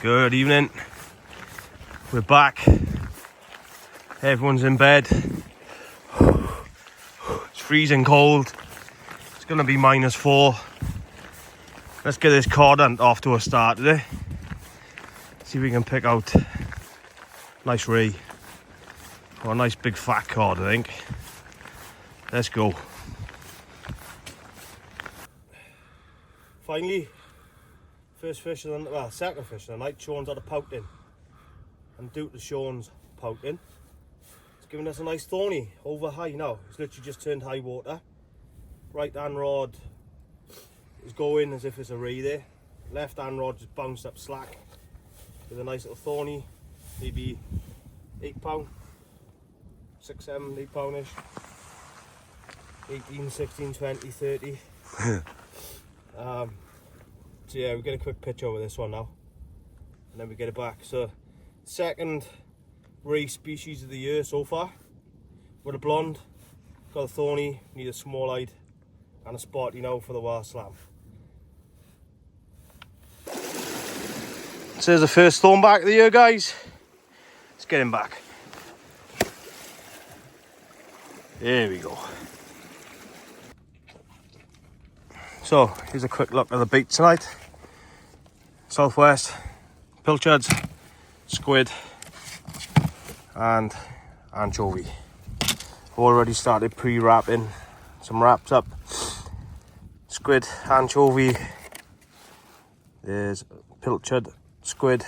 Good evening. We're back. Everyone's in bed. It's freezing cold. It's gonna be -4. Let's get this COD hunt off to a start today. See if we can pick out a nice ray or a nice big fat cod, I think. Let's go. Finally, first fish of the well, second fish of the night. Sean's had a pouting, and due to Sean's pouting, it's giving us a nice thorny over high now. It's literally just turned high water. Right hand rod is going as if it's a ray there. Left hand rod just bounced up slack with a nice little thorny, maybe 8 pound, 6, 7, 8 poundish, 18, 16, 20, 30. So yeah, we get a quick picture with this one now, and then we get it back. So, second ray species of the year so far. With a blonde, got a thorny, need a small-eyed, and a spotty now for the wild slam. So there's the first thornback of the year, guys. Let's get him back. There we go. So here's a quick look at the bait tonight. Southwest, pilchards, squid and anchovy. I've already started pre-wrapping some wraps up. Squid, anchovy, there's pilchard, squid,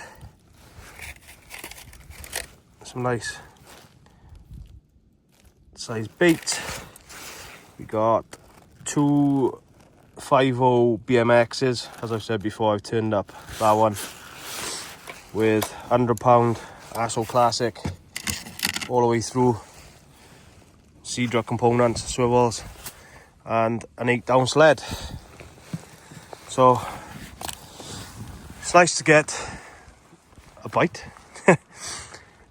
some nice size bait. We got 2 5.0 BMXs. As I've said before, I've turned up that one with 100 pound ASO Classic all the way through, Cedra components, swivels, and an 8-down sled. So it's nice to get a bite.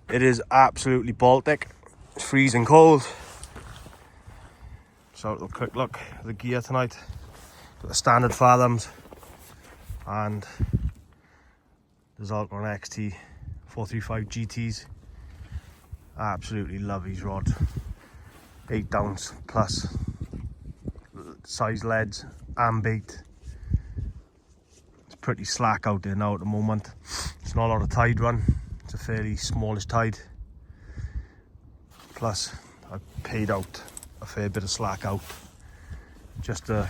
It is absolutely Baltic. It's freezing cold. So a quick look at the gear tonight. Got the standard fathoms and the Zalcron XT 435 GTs. Absolutely love these rods. 8 downs plus size leads and bait. It's pretty slack out there now at the moment. It's not a lot of tide run. It's a fairly smallish tide. Plus I paid out a fair bit of slack out just to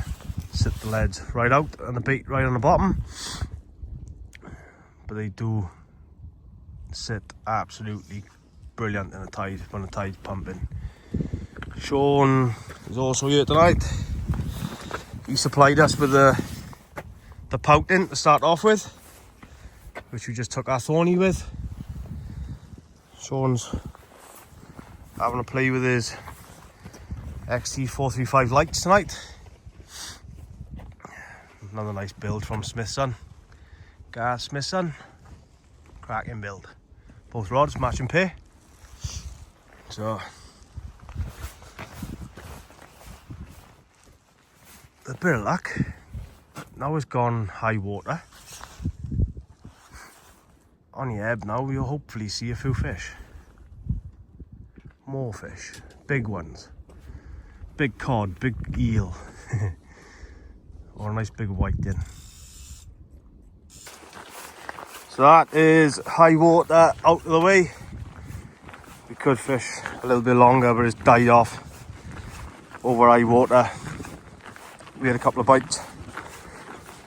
sit the leads right out and the bait right on the bottom, but they do sit absolutely brilliant in the tide when the tide's pumping. Sean is also here tonight. He supplied us with the pouting to start off with, which we just took our thorny with. Sean's having a play with his XT 435 lights tonight. Another nice build from Smithson. Gar Smithson. Cracking build. Both rods matching pair. So a bit of luck. Now it's gone high water. On the ebb now, we'll hopefully see a few fish. More fish. Big ones. Big cod, big eel. Or a nice big whiting. So that is high water out of the way. We could fish a little bit longer, but it's died off over high water. We had a couple of bites.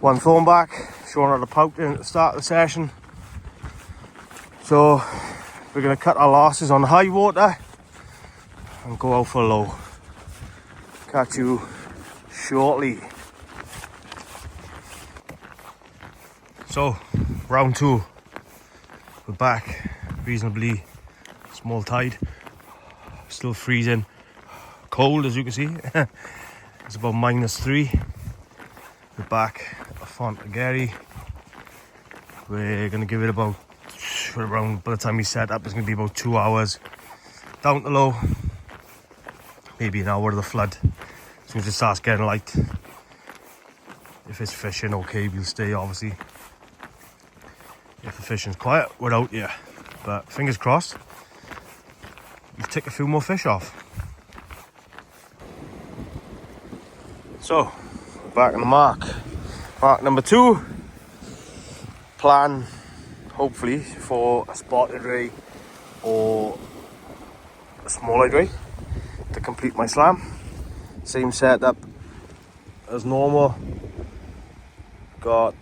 One thornback, Sean had a pouting at the start of the session. So we're going to cut our losses on high water and go out for low. Catch you shortly. So, round 2, we're back, reasonably small tide, still freezing cold as you can see. It's about -3. We're back at Fontagary. We're going to give it about, around, by the time we set up, it's going to be about 2 hours down to low, maybe an hour of the flood. As soon as it starts getting light, if it's fishing okay, we'll stay obviously. if the fishing's quiet without you. But fingers crossed, you've ticked a few more fish off. So, back on the mark. Mark number 2. Plan, hopefully, for a spotted ray or a smaller ray to complete my slam. Same setup as normal. Got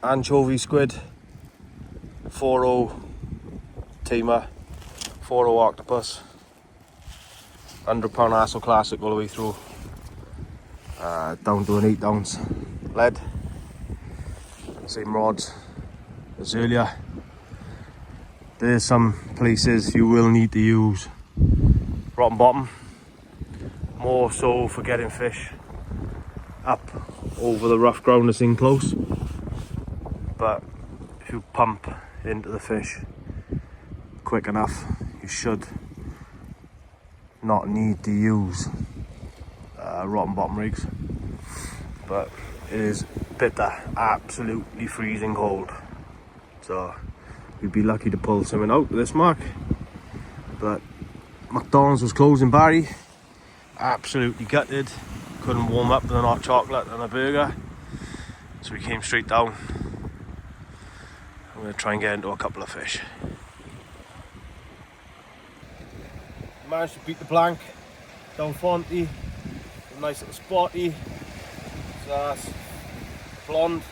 anchovy squid, 4.0 tamer, 4.0 octopus, £100 Hassel Classic all the way through, down to an 8 ounce lead. Same rods as earlier. There's some places you will need to use rotten bottom, more so for getting fish up over the rough ground that's in close. But if you pump into the fish quick enough, you should not need to use rotten bottom rigs. But it is bitter, absolutely freezing cold, so we'd be lucky to pull something out of this mark. But McDonald's was closed in Barry, absolutely gutted, couldn't warm up with an hot chocolate and a burger, so we came straight down. I'm going to try and get into a couple of fish. Managed to beat the blank down Fonty, a nice little spotty. So that's blonde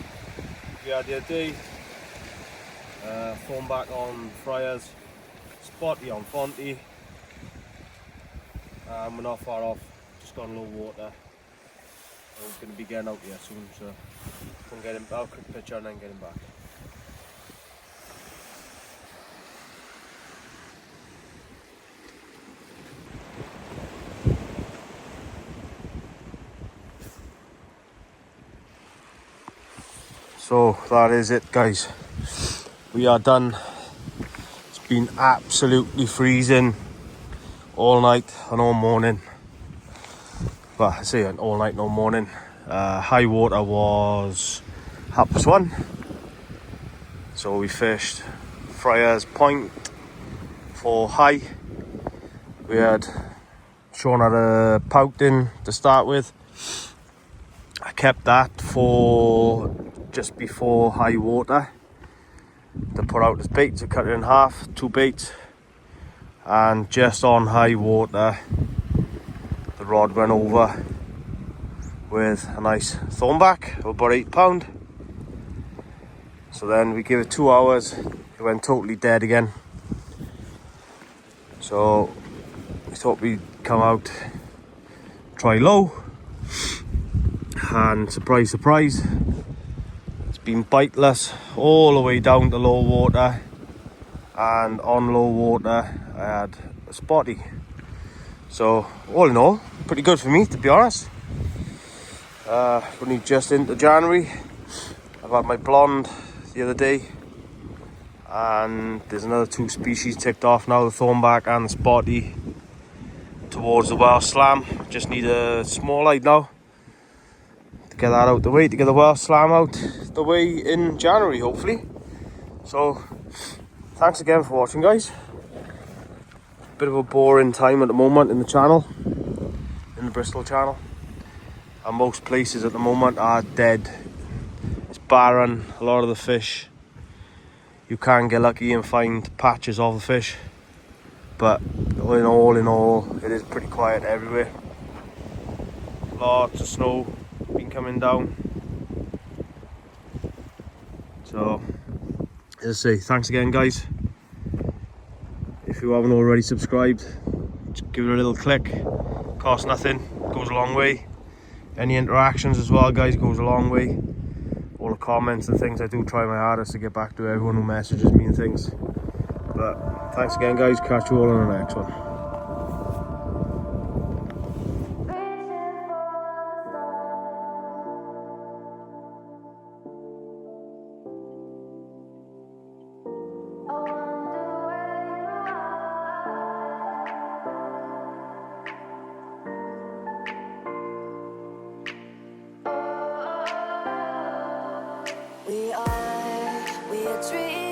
we had the other day, thornback on Friars, spotty on Fonty. We're not far off, just gone low water. I'm going to be getting out here soon, so I'll get him. I'll quick picture and then get him back. So that is it, guys. We are done. It's been absolutely freezing all night and all morning. Well, I say all night and all morning. High water was 1:30. So we fished Friars Point for high. We had Sean had a pouting to start with. I kept that for just before high water to put out as bait, so cut it in half, 2 baits, and just on high water the rod went over with a nice thornback of about £8. So then we gave it 2 hours, it went totally dead again. So we thought we'd come out, try low, and surprise surprise, it's been biteless all the way down to low water, and on low water I had a spotty. So all in all, pretty good for me, to be honest. Only just into January. I've had my blonde the other day, and there's another 2 species ticked off now, the thornback and the spotty, towards the Welsh slam. Just need a small eyed now to get that out the way, to get the Welsh slam out the way in January, hopefully. So thanks again for watching, guys. Bit of a boring time at the moment in the channel, in the Bristol channel, and most places at the moment are dead. It's barren. A lot of the fish, you can get lucky and find patches of the fish, but in all, it is pretty quiet everywhere. Lots of snow been coming down. So, as I say, thanks again, guys. If you haven't already subscribed, just give it a little click. Costs nothing, goes a long way. Any interactions as well, guys, goes a long way. All the comments and things, I do try my hardest to get back to everyone who messages me and things. But thanks again, guys. Catch you all on the next one. We dream.